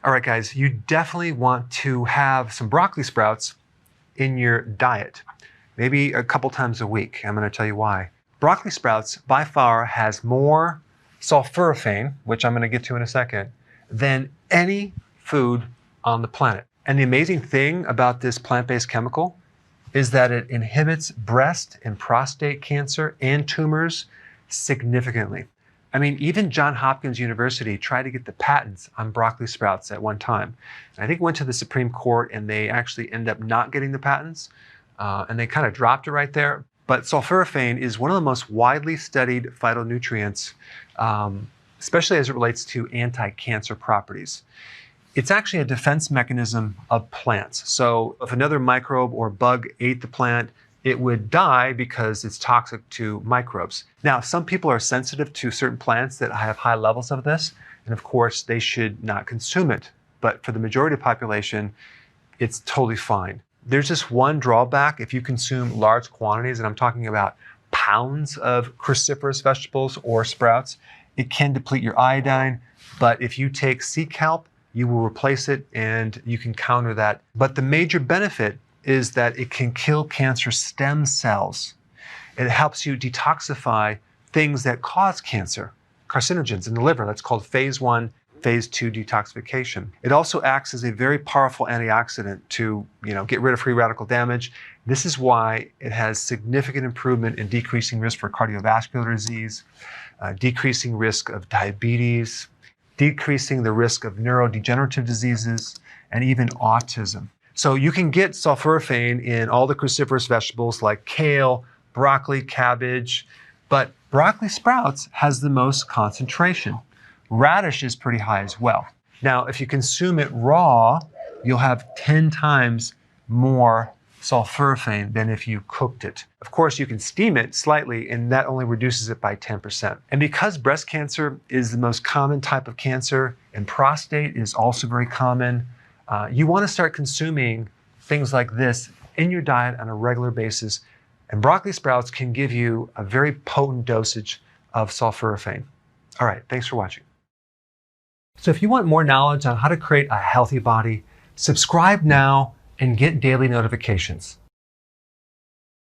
All right, guys, you definitely want to have some broccoli sprouts in your diet, maybe a couple times a week. I'm going to tell you why. Broccoli sprouts by far has more sulfurafane, which I'm going to get to in a second, than any food on the planet. And the amazing thing about this plant-based chemical is that it inhibits breast and prostate cancer and tumors significantly. I mean, even Johns Hopkins University tried to get the patents on broccoli sprouts at one time. And I think it went to the Supreme Court and they actually ended up not getting the patents. And they kind of dropped it right there. But sulforaphane is one of the most widely studied phytonutrients, especially as it relates to anti-cancer properties. It's actually a defense mechanism of plants. So if another microbe or bug ate the plant, it would die because it's toxic to microbes. Now, some people are sensitive to certain plants that have high levels of this, and of course, they should not consume it. But for the majority of the population, it's totally fine. There's just one drawback if you consume large quantities, and I'm talking about pounds of cruciferous vegetables or sprouts. It can deplete your iodine, but if you take sea kelp, you will replace it and you can counter that. But the major benefit is that it can kill cancer stem cells. It helps you detoxify things that cause cancer, carcinogens in the liver. That's called phase 1, phase 2 detoxification. It also acts as a very powerful antioxidant to, get rid of free radical damage. This is why it has significant improvement in decreasing risk for cardiovascular disease, decreasing risk of diabetes, decreasing the risk of neurodegenerative diseases, and even autism. So you can get sulforaphane in all the cruciferous vegetables like kale, broccoli, cabbage, but broccoli sprouts has the most concentration. Radish is pretty high as well. Now, if you consume it raw, you'll have 10 times more sulforaphane than if you cooked it. Of course, you can steam it slightly, and that only reduces it by 10%. And because breast cancer is the most common type of cancer, and prostate is also very common, you want to start consuming things like this in your diet on a regular basis. And broccoli sprouts can give you a very potent dosage of sulforaphane. All right, thanks for watching. So if you want more knowledge on how to create a healthy body, subscribe now and get daily notifications.